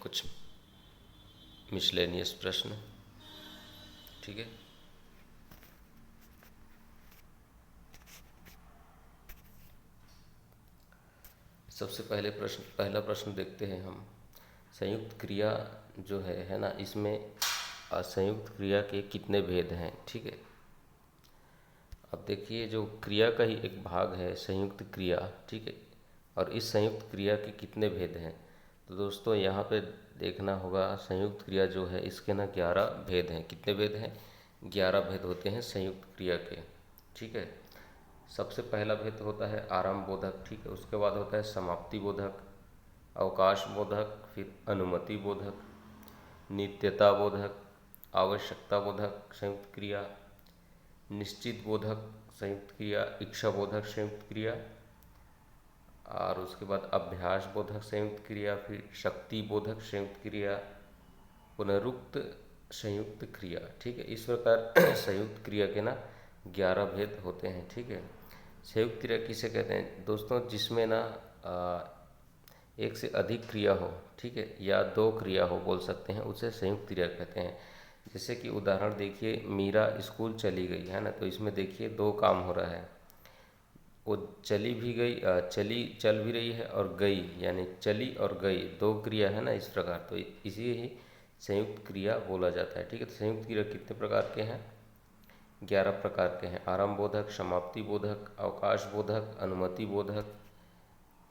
कुछ मिसलेनियस प्रश्न। ठीक है, सबसे पहला प्रश्न देखते हैं हम। संयुक्त क्रिया जो है ना, इसमें असंयुक्त क्रिया के कितने भेद हैं। ठीक है, अब देखिए, जो क्रिया का ही एक भाग है संयुक्त क्रिया। ठीक है, और इस संयुक्त क्रिया के कितने भेद हैं। तो दोस्तों यहाँ पे देखना होगा, संयुक्त क्रिया जो है इसके ना 11 भेद हैं। कितने भेद हैं? 11 भेद होते हैं संयुक्त क्रिया के। ठीक है, सबसे पहला भेद होता है आरंभ बोधक। ठीक है, उसके बाद होता है समाप्ति बोधक, अवकाश बोधक, फिर अनुमति बोधक, नित्यता बोधक, आवश्यकता बोधक संयुक्त क्रिया, निश्चित बोधक संयुक्त क्रिया, इच्छा बोधक संयुक्त क्रिया, और उसके बाद अभ्यास बोधक संयुक्त क्रिया, फिर शक्ति बोधक संयुक्त क्रिया, पुनरुक्त संयुक्त क्रिया। ठीक है, इस प्रकार संयुक्त क्रिया के ना 11 भेद होते हैं। ठीक है, संयुक्त क्रिया किसे कहते हैं दोस्तों? जिसमें ना एक से अधिक क्रिया हो। ठीक है, या दो क्रिया हो बोल सकते हैं, उसे संयुक्त क्रिया कहते हैं। जैसे कि उदाहरण देखिए, मीरा स्कूल चली गई है ना, तो इसमें देखिए दो काम हो रहा है। वो चली भी गई, चल भी रही है, और गई, यानी चली और गई दो क्रिया है ना, इस प्रकार। तो इसी ही संयुक्त क्रिया बोला जाता है। ठीक है, तो संयुक्त क्रिया कितने प्रकार के हैं? 11 प्रकार के हैं। आरंभ बोधक, समाप्ति बोधक, अवकाश बोधक, अनुमति बोधक।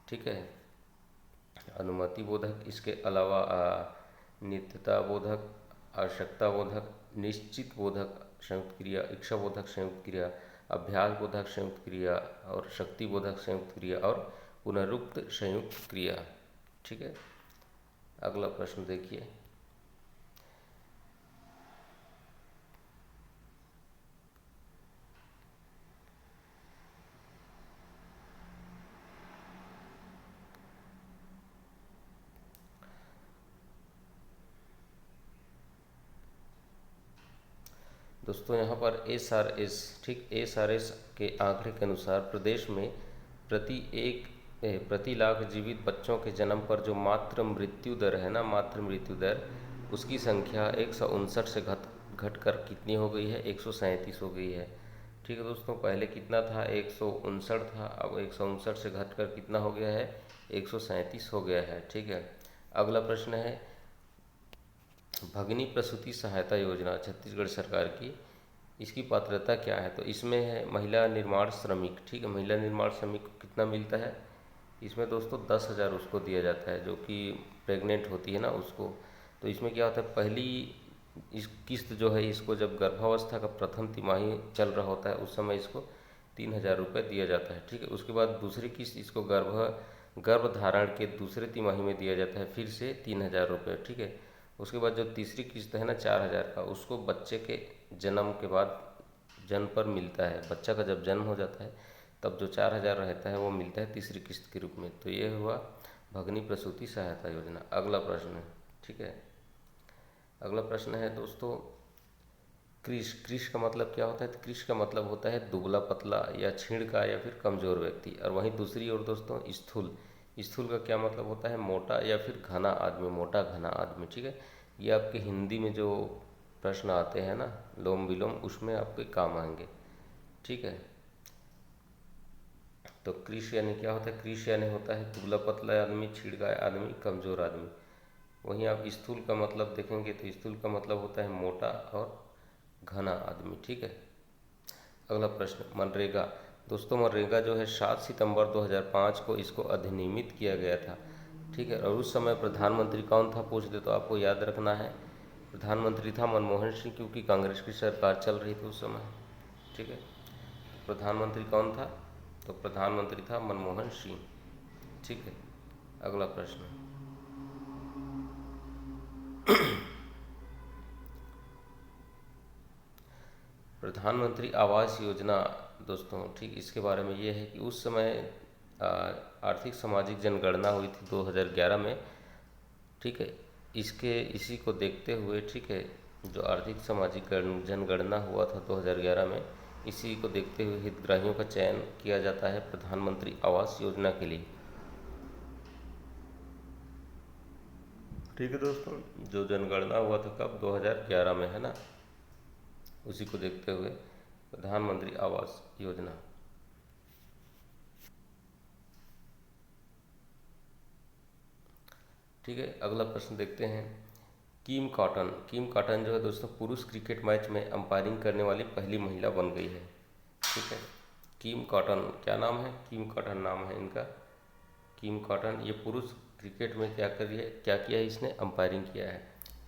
ठीक है, अनुमति बोधक, इसके अलावा नित्यता बोधक, आवश्यकता बोधक, निश्चित बोधक संयुक्त क्रिया, इच्छा बोधक संयुक्त क्रिया, अभ्यास बोधक संयुक्त क्रिया, और शक्ति बोधक संयुक्त क्रिया, और पुनरुक्त संयुक्त क्रिया। ठीक है, अगला प्रश्न देखिए। दोस्तों यहाँ पर SRS, ठीक, SRS के आंकड़े के अनुसार प्रदेश में प्रति लाख जीवित बच्चों के जन्म पर जो मातृ मृत्यु दर है ना, मातृ मृत्यु दर, उसकी संख्या 159 से घट कर कितनी हो गई है? 137 हो गई है। ठीक है दोस्तों, पहले कितना था? 159 था, अब 159 से घट कर कितना हो गया है? 137 हो गया है। ठीक है, अगला प्रश्न है, भगिनी प्रसूति सहायता योजना छत्तीसगढ़ सरकार की, इसकी पात्रता क्या है? तो इसमें है महिला निर्माण श्रमिक। ठीक है, महिला निर्माण श्रमिक को कितना मिलता है? इसमें दोस्तों 10,000 उसको दिया जाता है, जो कि प्रेग्नेंट होती है ना उसको। तो इसमें क्या होता है, पहली इस किस्त जो है, इसको जब गर्भावस्था का प्रथम तिमाही चल रहा होता है उस समय इसको 3,000 रुपये दिया जाता है। ठीक है, उसके बाद दूसरी किस्त इसको गर्भधारण के दूसरे तिमाही में दिया जाता है, फिर से 3,000 रुपये। ठीक है, उसके बाद जो तीसरी किस्त है ना 4,000 का, उसको बच्चे के जन्म के बाद, जन्म पर मिलता है। बच्चा का जब जन्म हो जाता है तब जो 4,000 रहता है वो मिलता है तीसरी किस्त के रूप में। तो ये हुआ भगिनी प्रसूति सहायता योजना। अगला प्रश्न है, ठीक है, अगला प्रश्न है दोस्तों, कृष। कृष का मतलब क्या होता है? तो कृष का मतलब होता है दुबला पतला या छीण का या फिर कमजोर व्यक्ति। और वहीं दूसरी ओर दोस्तों स्थूल। स्थूल का क्या मतलब होता है? मोटा या फिर घना आदमी, मोटा घना आदमी। ठीक है, ये आपके हिंदी में जो प्रश्न आते हैं ना, लोम विलोम, उसमें आपके काम आएंगे। ठीक है, तो कृष यानी क्या होता है? कृष यानी होता है दुबला पतला आदमी, छीड़का आदमी, कमजोर आदमी। वहीं आप स्थूल का मतलब देखेंगे तो स्थूल का मतलब होता है मोटा और घना आदमी। ठीक है, अगला प्रश्न, मनरेगा। दोस्तों मनरेगा जो है 7 सितंबर 2005 को इसको अधिनियमित किया गया था। ठीक है, और उस समय प्रधानमंत्री कौन था पूछ दे तो आपको याद रखना है, प्रधानमंत्री था मनमोहन सिंह, क्योंकि कांग्रेस की सरकार चल रही थी उस समय। ठीक है, प्रधानमंत्री कौन था? तो प्रधानमंत्री था मनमोहन सिंह। ठीक है, अगला प्रश्न, प्रधानमंत्री आवास योजना। दोस्तों ठीक, इसके बारे में ये है कि उस समय आर्थिक सामाजिक जनगणना हुई थी 2011 में। ठीक है, इसी को देखते हुए, ठीक है, जो आर्थिक सामाजिक जनगणना हुआ था 2011 में, इसी को देखते हुए हितग्राहियों का चयन किया जाता है प्रधानमंत्री आवास योजना के लिए। ठीक है दोस्तों, जो जनगणना हुआ था कब, 2011 में, है ना। उसी को देखते हुए प्रधानमंत्री आवास योजना। ठीक है, अगला प्रश्न देखते हैं। किम कॉटन जो है दोस्तों, पुरुष क्रिकेट मैच में अंपायरिंग करने वाली पहली महिला बन गई है। ठीक है, किम कॉटन, क्या नाम है, किम कॉटन नाम है इनका। किम कॉटन, ये पुरुष क्रिकेट में क्या किया है, इसने अंपायरिंग किया है।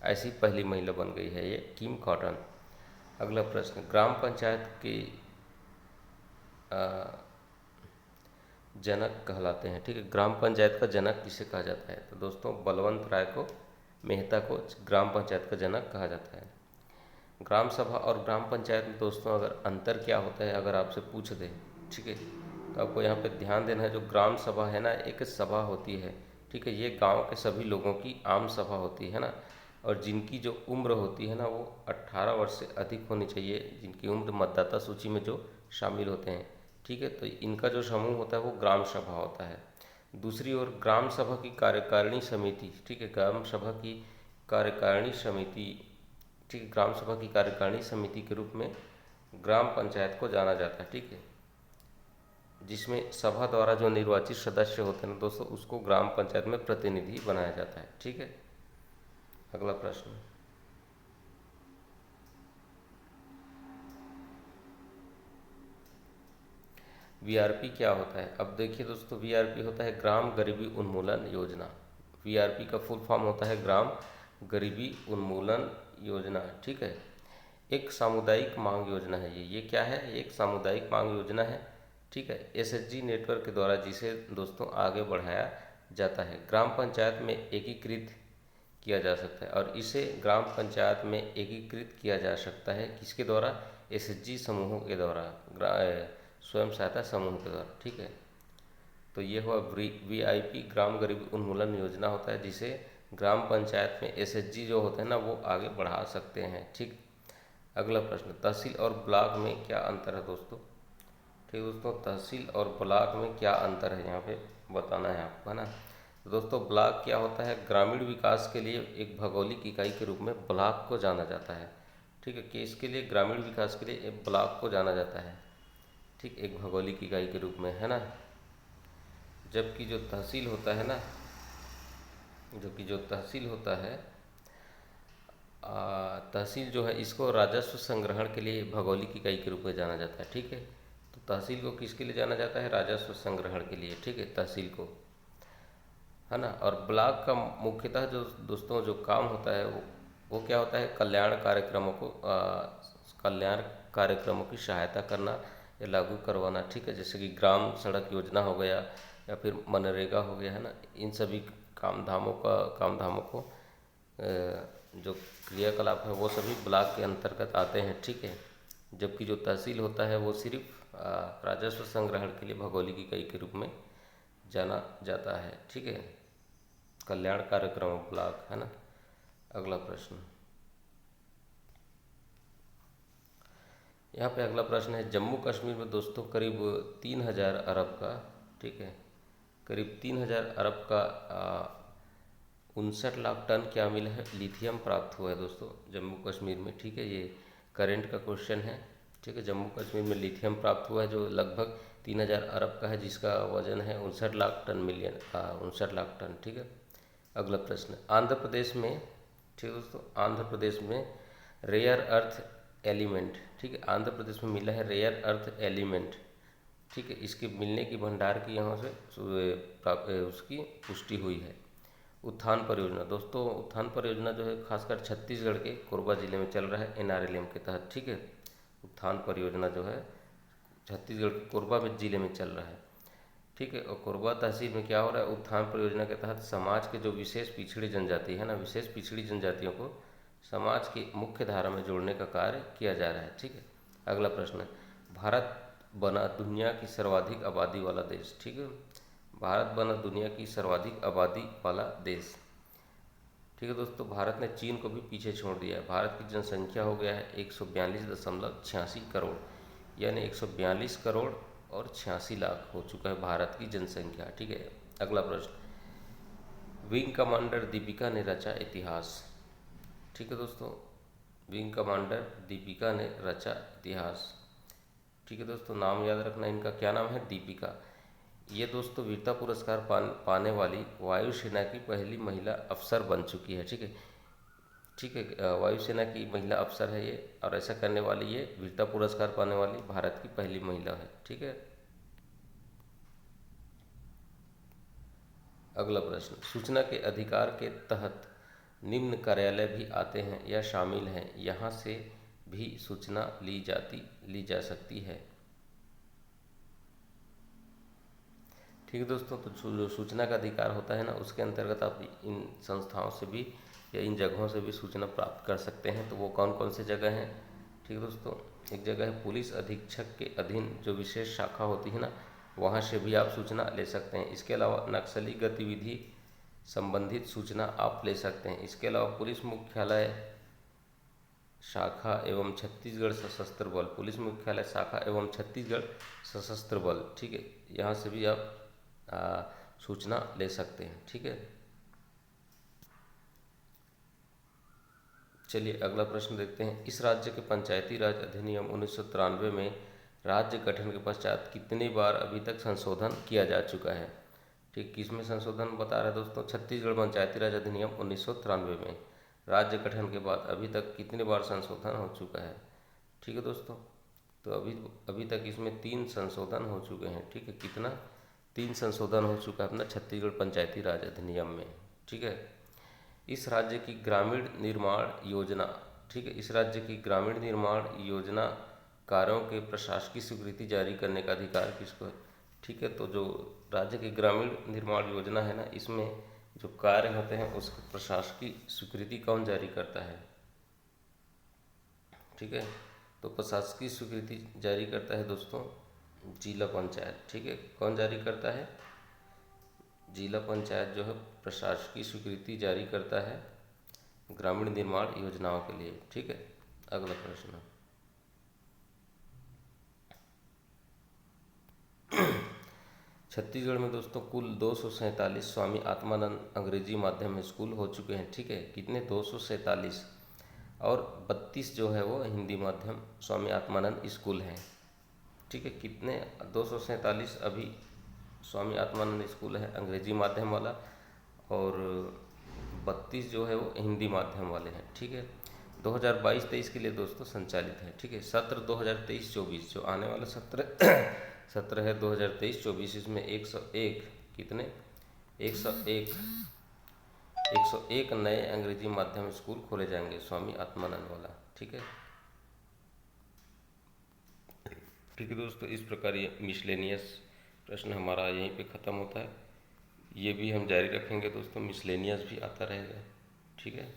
ऐसी पहली महिला बन गई है ये किम कॉटन। अगला प्रश्न, ग्राम पंचायत के जनक कहलाते हैं। ठीक है, ग्राम पंचायत का जनक किसे कहा जाता है, तो दोस्तों बलवंत राय को मेहता को ग्राम पंचायत का जनक कहा जाता है। ग्राम सभा और ग्राम पंचायत में दोस्तों अगर अंतर क्या होता है अगर आपसे पूछ दे, ठीक है, तो आपको यहाँ पे ध्यान देना है। जो ग्राम सभा है ना, एक सभा होती है, ठीक है, ये गांव के सभी लोगों की आम सभा होती है ना, और जिनकी जो उम्र होती है ना वो 18 वर्ष से अधिक होनी चाहिए, जिनकी उम्र मतदाता सूची में जो शामिल होते हैं। ठीक है, तो इनका जो समूह होता है वो ग्राम सभा होता है। दूसरी ओर ग्राम सभा की कार्यकारिणी समिति, ठीक है, ग्राम सभा की कार्यकारिणी समिति, ठीक है, ग्राम सभा की कार्यकारिणी समिति के रूप में ग्राम पंचायत को जाना जाता है। ठीक है, जिसमें सभा द्वारा जो निर्वाचित सदस्य होते हैं दोस्तों, उसको ग्राम पंचायत में प्रतिनिधि बनाया जाता है। ठीक है, अगला प्रश्न, वीआरपी क्या होता है। अब देखिए दोस्तों, वीआरपी होता है ग्राम गरीबी उन्मूलन योजना। वीआरपी का फुल फॉर्म होता है ग्राम गरीबी उन्मूलन योजना। ठीक है, एक सामुदायिक मांग योजना है ये क्या है, एक सामुदायिक मांग योजना है। ठीक है, एसएचजी नेटवर्क के द्वारा जिसे दोस्तों आगे बढ़ाया जाता है। ग्राम पंचायत में एकीकृत किया जा सकता है, और इसे ग्राम पंचायत में एकीकृत किया जा सकता है किसके द्वारा, एसएचजी समूहों के द्वारा, स्वयं सहायता समूह के द्वारा। ठीक है, तो ये हुआ वीआईपी ग्राम गरीबी उन्मूलन योजना होता है, जिसे ग्राम पंचायत में एसएचजी जो होते हैं ना वो आगे बढ़ा सकते हैं। ठीक, अगला प्रश्न, तहसील और ब्लॉक में क्या अंतर है दोस्तों। ठीक दोस्तों, तहसील और ब्लॉक में क्या अंतर है यहाँ पे बताना है आपको, है ना। तो दोस्तों ब्लॉक क्या होता है, ग्रामीण विकास के लिए एक भौगोलिक इकाई के रूप में ब्लॉक को जाना जाता है। ठीक है, कि इसके लिए ग्रामीण विकास के लिए एक ब्लॉक को जाना जाता है, ठीक, एक भौगोलिक इकाई के रूप में, है ना। जबकि जो तहसील होता है ना, जो तहसील होता है, तहसील जो है इसको राजस्व संग्रहण के लिए भौगोलिक इकाई के रूप में जाना जाता है। ठीक है, तो तहसील को किसके लिए जाना जाता है, राजस्व संग्रहण के लिए। ठीक है, तहसील को, है ना। और ब्लॉक का मुख्यतः जो दोस्तों जो काम होता है वो क्या होता है, कल्याण कार्यक्रमों की सहायता करना या लागू करवाना। ठीक है, जैसे कि ग्राम सड़क योजना हो गया या फिर मनरेगा हो गया, है ना। इन सभी कामधामों को जो क्रियाकलाप है वो सभी ब्लॉक के अंतर्गत आते हैं। ठीक है, जबकि जो तहसील होता है वो सिर्फ राजस्व संग्रहण के लिए भौगोलिक इकाई के रूप में जाना जाता है। ठीक है, कल्याण कार्यक्रम ब्लॉक, है ना। अगला प्रश्न, यहाँ पे अगला प्रश्न है, जम्मू कश्मीर में दोस्तों करीब 3000 अरब का, ठीक है, करीब 3000 अरब का 59 लाख टन क्या मिला है, लिथियम प्राप्त हुआ है दोस्तों जम्मू कश्मीर में। ठीक है, ये करंट का क्वेश्चन है। ठीक है, जम्मू कश्मीर में लिथियम प्राप्त हुआ है जो लगभग 3000 अरब का है, जिसका वजन है 59 लाख टन। ठीक है, अगला प्रश्न, आंध्र प्रदेश में, ठीक है दोस्तों, आंध्र प्रदेश में रेयर अर्थ एलिमेंट, ठीक है, आंध्र प्रदेश में मिला है रेयर अर्थ एलिमेंट। ठीक है, इसके मिलने की भंडार की यहाँ से उसकी पुष्टि हुई है। उत्थान परियोजना दोस्तों, उत्थान परियोजना जो है खासकर छत्तीसगढ़ के कोरबा जिले में चल रहा है एनआरएलएम के तहत। ठीक है, उत्थान परियोजना जो है छत्तीसगढ़ के कोरबा में जिले में चल रहा है। ठीक है, और कोरबा तहसील में क्या हो रहा है, उत्थान परियोजना के तहत समाज के जो विशेष पिछड़ी जनजाति है ना, विशेष पिछड़ी जनजातियों को समाज की मुख्य धारा में जोड़ने का कार्य किया जा रहा है। ठीक है, अगला प्रश्न है, भारत बना दुनिया की सर्वाधिक आबादी वाला देश। ठीक है, भारत बना दुनिया की सर्वाधिक आबादी वाला देश। ठीक है दोस्तों, भारत ने चीन को भी पीछे छोड़ दिया है। भारत की जनसंख्या हो गया है 142.86 करोड़, यानी 142 करोड़ और 86 लाख हो चुका है भारत की जनसंख्या। ठीक है, अगला प्रश्न, विंग कमांडर दीपिका ने रचा इतिहास। ठीक है दोस्तों, विंग कमांडर दीपिका ने रचा इतिहास। ठीक है दोस्तों, नाम याद रखना इनका, क्या नाम है, दीपिका। ये दोस्तों वीरता पुरस्कार पाने वाली वायुसेना की पहली महिला अफसर बन चुकी है। ठीक है, ठीक है, वायुसेना की महिला अफसर है ये, और ऐसा करने वाली ये वीरता पुरस्कार पाने वाली भारत की पहली महिला है। ठीक है। अगला प्रश्न, सूचना के अधिकार के तहत निम्न कार्यालय भी आते हैं या शामिल हैं, यहाँ से भी सूचना ली जा सकती है। ठीक है दोस्तों, तो जो सूचना का अधिकार होता है ना, उसके अंतर्गत आप इन संस्थाओं से भी या इन जगहों से भी सूचना प्राप्त कर सकते हैं। तो वो कौन कौन से जगह हैं? ठीक है दोस्तों, एक जगह है पुलिस अधीक्षक के अधीन जो विशेष शाखा होती है ना, वहाँ से भी आप सूचना ले सकते हैं। इसके अलावा नक्सली गतिविधि संबंधित सूचना आप ले सकते हैं। इसके अलावा पुलिस मुख्यालय शाखा एवं छत्तीसगढ़ सशस्त्र बल, पुलिस मुख्यालय शाखा एवं छत्तीसगढ़ सशस्त्र बल, ठीक है, यहाँ से भी आप सूचना ले सकते हैं। ठीक है, चलिए अगला प्रश्न देखते हैं। इस राज्य के पंचायती राज अधिनियम 1993 में राज्य गठन के पश्चात कितनी बार अभी तक संशोधन किया जा चुका है? ठीक, किसमें संशोधन बता रहा है दोस्तों? छत्तीसगढ़ पंचायती राज अधिनियम 1993 में राज्य गठन के बाद अभी तक कितनी बार संशोधन हो चुका है? ठीक है दोस्तों, तो अभी तक इसमें 3 संशोधन हो चुके हैं। ठीक है, कितना? 3 संशोधन हो चुका है अपना छत्तीसगढ़ पंचायती राज अधिनियम में। ठीक है, इस राज्य की ग्रामीण निर्माण योजना, ठीक है, इस राज्य की ग्रामीण निर्माण योजना कार्यों के प्रशासकीय स्वीकृति जारी करने का अधिकार किसको है? ठीक है, तो जो राज्य की ग्रामीण निर्माण योजना है ना, इसमें जो कार्य होते हैं उसकी प्रशासकीय स्वीकृति कौन जारी करता है? ठीक है, तो प्रशासकीय स्वीकृति जारी करता है दोस्तों जिला पंचायत। ठीक है, कौन जारी करता है? जिला पंचायत जो है प्रशासकीय स्वीकृति जारी करता है ग्रामीण निर्माण योजनाओं के लिए। ठीक है, अगला प्रश्न, छत्तीसगढ़ में दोस्तों कुल 247 स्वामी आत्मानंद अंग्रेजी माध्यम स्कूल हो चुके हैं। ठीक है, कितने? 247, और 32 जो है वो हिंदी माध्यम स्वामी आत्मानंद स्कूल हैं। ठीक है, कितने? 247 अभी स्वामी आत्मानंद स्कूल है अंग्रेजी माध्यम वाला, और 32 जो है वो हिंदी माध्यम वाले हैं। ठीक है, 2022-23 के लिए दोस्तों संचालित है। ठीक है, सत्र 2023-24 जो आने वाला सत्र है 2023-24, इसमें 101 कितने? 101 नए अंग्रेजी माध्यम स्कूल खोले जाएंगे स्वामी आत्मानंद वाला। ठीक है, ठीक है दोस्तों, इस प्रकार ये मिसलेनियस प्रश्न हमारा यहीं पे ख़त्म होता है। ये भी हम जारी रखेंगे दोस्तों, मिसलेनियस भी आता रहेगा। ठीक है।